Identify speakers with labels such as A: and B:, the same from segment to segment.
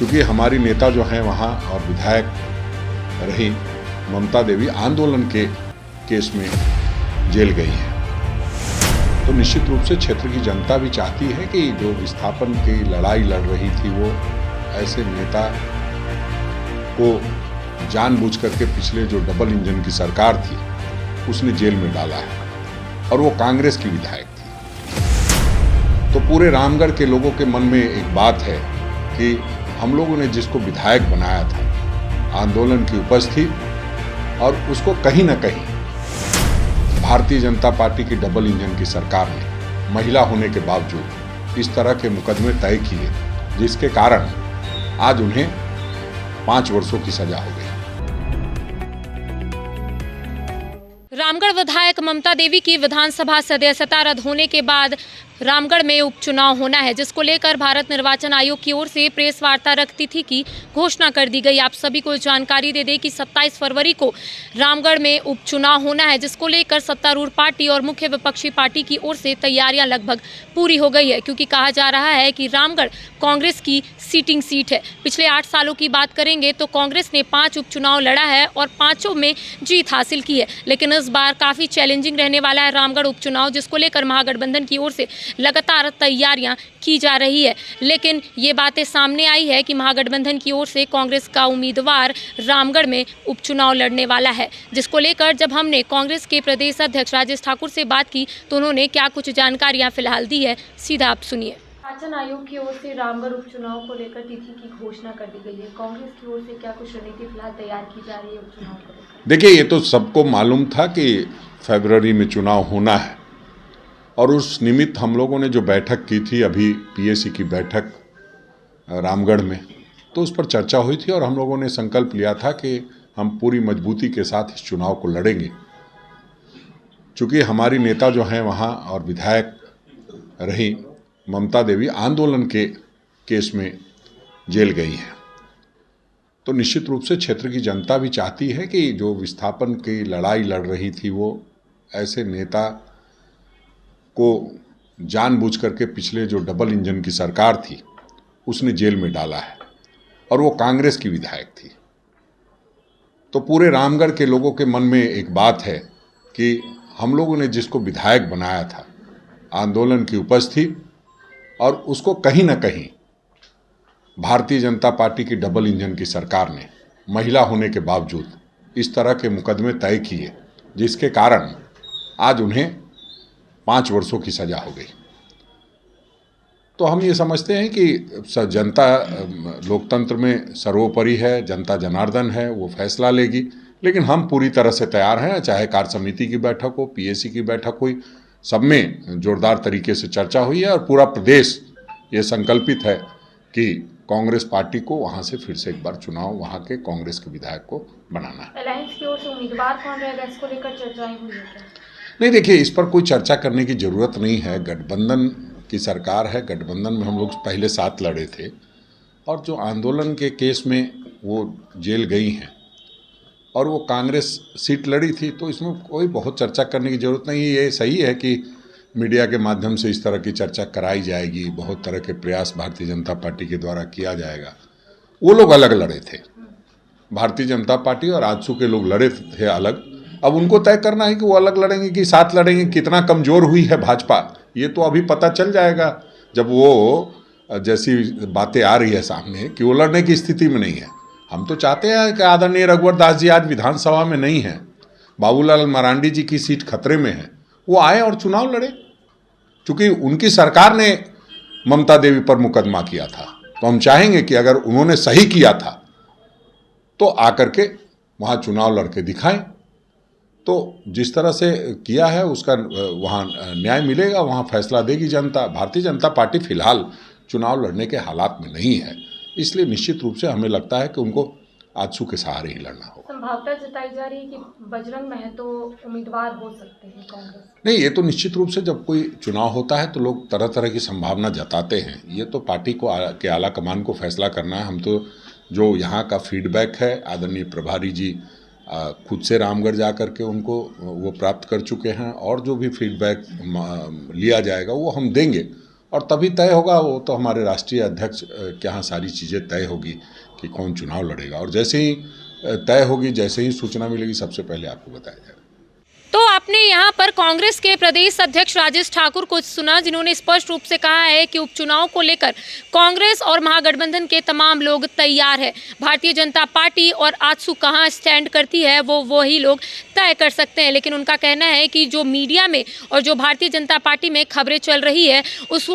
A: चूँकि हमारी नेता जो हैं वहाँ और विधायक रही ममता देवी आंदोलन के केस में जेल गई हैं, तो निश्चित रूप से क्षेत्र की जनता भी चाहती है कि जो विस्थापन की लड़ाई लड़ रही थी वो ऐसे नेता को जानबूझ करके पिछले जो डबल इंजन की सरकार थी उसने जेल में डाला है और वो कांग्रेस की विधायक थी। तो पूरे रामगढ़ के लोगों के मन में एक बात है कि हम लोगों ने जिसको विधायक बनाया था, आंदोलन की उपज थी और उसको कहीं ना कहीं भारतीय जनता पार्टी की डबल इंजन की सरकार ने महिला होने के बावजूद इस तरह के मुकदमे तय किए, जिसके कारण आज उन्हें 5 वर्षों की सजा हो गई।
B: रामगढ़ विधायक ममता देवी की विधानसभा सदस्यता रद्द होने के बाद रामगढ़ में उपचुनाव होना है, जिसको लेकर भारत निर्वाचन आयोग की ओर से प्रेस वार्ता रख तिथि की घोषणा कर दी गई। आप सभी को जानकारी दे दें कि 27 फरवरी को रामगढ़ में उपचुनाव होना है, जिसको लेकर सत्तारूढ़ पार्टी और मुख्य विपक्षी पार्टी की ओर से तैयारियां लगभग पूरी हो गई है, क्योंकि कहा जा रहा है कि रामगढ़ कांग्रेस की सीटिंग सीट है। पिछले 8 सालों की बात करेंगे तो कांग्रेस ने 5 उपचुनाव लड़ा है और 5 में जीत हासिल की है, लेकिन इस बार काफ़ी चैलेंजिंग रहने वाला है रामगढ़ उपचुनाव, जिसको लेकर महागठबंधन की ओर से लगातार तैयारियां की जा रही है। लेकिन ये बातें सामने आई है कि महागठबंधन की ओर से कांग्रेस का उम्मीदवार रामगढ़ में उपचुनाव लड़ने वाला है, जिसको लेकर जब हमने कांग्रेस के प्रदेश अध्यक्ष राजेश ठाकुर से बात की तो उन्होंने क्या कुछ जानकारियां फिलहाल दी है, सीधा आप सुनिए। निर्वाचन आयोग की ओर से रामगढ़ उपचुनाव को लेकर तिथि की घोषणा कर दी गई है। कांग्रेस की ओर से क्या कुछ रणनीति फिलहाल तैयार की जा रही है उपचुनाव को लेकर?
A: देखिए, ये तो सबको मालूम था कि फरवरी में चुनाव होना है और उस निमित्त हम लोगों ने जो बैठक की थी, अभी पीएसी की बैठक रामगढ़ में, तो उस पर चर्चा हुई थी और हम लोगों ने संकल्प लिया था कि हम पूरी मजबूती के साथ इस चुनाव को लड़ेंगे। चूँकि हमारी नेता जो हैं वहाँ और विधायक रही ममता देवी आंदोलन के केस में जेल गई हैं, तो निश्चित रूप से क्षेत्र की जनता भी चाहती है कि जो विस्थापन की लड़ाई लड़ रही थी वो ऐसे नेता को जानबूझ करके पिछले जो डबल इंजन की सरकार थी उसने जेल में डाला है और वो कांग्रेस की विधायक थी। तो पूरे रामगढ़ के लोगों के मन में एक बात है कि हम लोगों ने जिसको विधायक बनाया था, आंदोलन की उपज थी और उसको कहीं ना कहीं भारतीय जनता पार्टी की डबल इंजन की सरकार ने महिला होने के बावजूद इस तरह के मुकदमे तय किए, जिसके कारण आज उन्हें 5 वर्षों की सजा हो गई। तो हम ये समझते हैं कि जनता लोकतंत्र में सर्वोपरि है, जनता जनार्दन है, वो फैसला लेगी, लेकिन हम पूरी तरह से तैयार हैं। चाहे कार्य समिति की बैठक हो, पीएसी की बैठक हुई, सब में जोरदार तरीके से चर्चा हुई है और पूरा प्रदेश ये संकल्पित है कि कांग्रेस पार्टी को वहाँ से फिर से एक बार चुनाव वहाँ के कांग्रेस के विधायक को बनाना है।
B: अलायंस की ओर से उम्मीदवार कौन रहेगा, इसको लेकर चर्चाएं हुई है क्या?
A: नहीं, देखिए, इस पर कोई चर्चा करने की ज़रूरत नहीं है। गठबंधन की सरकार है, गठबंधन में हम लोग पहले साथ लड़े थे और जो आंदोलन के केस में वो जेल गई हैं और वो कांग्रेस सीट लड़ी थी, तो इसमें कोई बहुत चर्चा करने की ज़रूरत नहीं है। ये सही है कि मीडिया के माध्यम से इस तरह की चर्चा कराई जाएगी, बहुत तरह के प्रयास भारतीय जनता पार्टी के द्वारा किया जाएगा। वो लोग अलग लड़े थे, भारतीय जनता पार्टी और आजसू के लोग लड़े थे अलग। अब उनको तय करना है कि वो अलग लड़ेंगे कि साथ लड़ेंगे। कितना कमज़ोर हुई है भाजपा, ये तो अभी पता चल जाएगा जब वो जैसी बातें आ रही है सामने कि वो लड़ने की स्थिति में नहीं है। हम तो चाहते हैं कि आदरणीय रघुवर दास जी आज विधानसभा में नहीं हैं, बाबूलाल मरांडी जी की सीट खतरे में है, वो आए और चुनाव लड़े। चूँकि उनकी सरकार ने ममता देवी पर मुकदमा किया था, तो हम चाहेंगे कि अगर उन्होंने सही किया था तो आकर के वहाँ चुनाव लड़के दिखाएं। तो जिस तरह से किया है उसका वहाँ न्याय मिलेगा, वहाँ फैसला देगी जनता। भारतीय जनता पार्टी फिलहाल चुनाव लड़ने के हालात में नहीं है, इसलिए निश्चित रूप से हमें लगता है कि उनको आजसू के सहारे ही लड़ना होगा।
B: संभावना जताई जा रही है कि बजरंग महतो उम्मीदवार हो सकते हैं कांग्रेस?
A: नहीं, ये तो निश्चित रूप से जब कोई चुनाव होता है तो लोग तरह तरह की संभावना जताते हैं। ये तो पार्टी को के आला कमान को फैसला करना है। हम तो जो यहाँ का फीडबैक है, आदरणीय प्रभारी जी खुद से रामगढ़ जा कर के उनको वो प्राप्त कर चुके हैं और जो भी फीडबैक लिया जाएगा वो हम देंगे और तभी तय होगा, वो तो हमारे राष्ट्रीय अध्यक्ष के यहाँ सारी चीज़ें तय होगी कि कौन चुनाव लड़ेगा, और जैसे ही तय होगी, जैसे ही सूचना मिलेगी, सबसे पहले आपको बताया जाएगा।
B: तो आपने यहाँ पर कांग्रेस के प्रदेश अध्यक्ष राजेश ठाकुर को सुना, जिन्होंने स्पष्ट रूप से कहा है कि उपचुनाव को लेकर कांग्रेस और महागठबंधन के तमाम लोग तैयार है। भारतीय जनता पार्टी और आजसू कहाँ स्टैंड करती है वो वही लोग तय कर सकते हैं, लेकिन उनका कहना है कि जो मीडिया में और जो भारतीय जनता पार्टी में खबरें चल रही है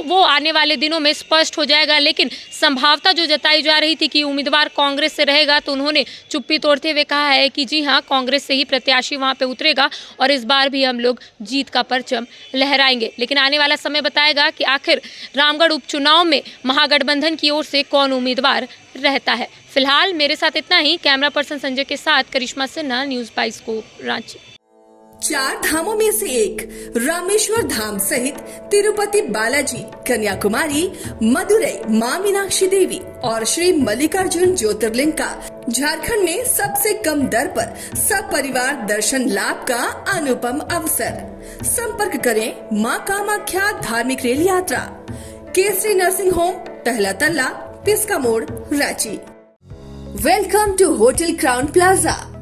B: वो आने वाले दिनों में स्पष्ट हो जाएगा। लेकिन संभावना जो जताई जा रही थी कि उम्मीदवार कांग्रेस से रहेगा, तो उन्होंने चुप्पी तोड़ते हुए कहा है कि जी हाँ, कांग्रेस से ही प्रत्याशी वहाँ पे उतरेगा और इस बार भी हम लोग जीत का परचम लहराएंगे। लेकिन आने वाला समय बताएगा कि आखिर रामगढ़ उपचुनाव में महागठबंधन की ओर से कौन उम्मीदवार रहता है। फिलहाल मेरे साथ इतना ही। कैमरा पर्सन संजय के साथ करिश्मा सिन्हा, न्यूज़ 22 को रांची।
C: 4 धामों में से एक रामेश्वर धाम सहित तिरुपति बालाजी, कन्याकुमारी, मदुरई, मां मीनाक्षी देवी और श्री मल्लिकार्जुन ज्योतिर्लिंग का झारखंड में सबसे कम दर पर सब परिवार दर्शन लाभ का अनुपम अवसर। संपर्क करें मां कामाख्या धार्मिक रेल यात्रा, केसरी नर्सिंग होम, पहला तल्ला, Piska Mor, Ranchi. Welcome to hotel Crowne Plaza.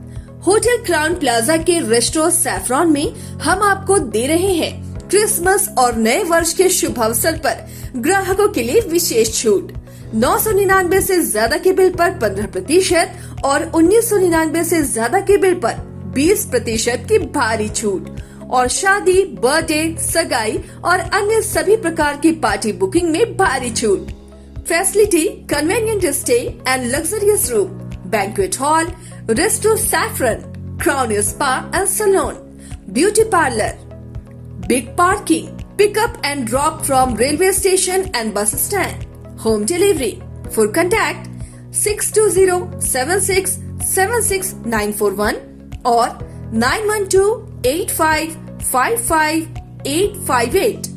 C: Hotel Crowne Plaza के रेस्टोरेंट सैफरॉन में हम आपको दे रहे हैं क्रिसमस और नए वर्ष के शुभ अवसर पर ग्राहकों के लिए विशेष छूट। 999 से ज्यादा के बिल पर 15% और 1999 से ज्यादा के बिल पर 20% की भारी छूट, और शादी, बर्थडे, सगाई और अन्य सभी प्रकार की पार्टी बुकिंग में भारी छूट। Facility, convenient stay and luxurious room, banquet hall, Resto Saffron, Crown Spa and Salon, Beauty Parlor, Big Parking, Pick up and drop from railway station and bus stand, Home delivery. For contact 620-7676-941 or 912-8555-858.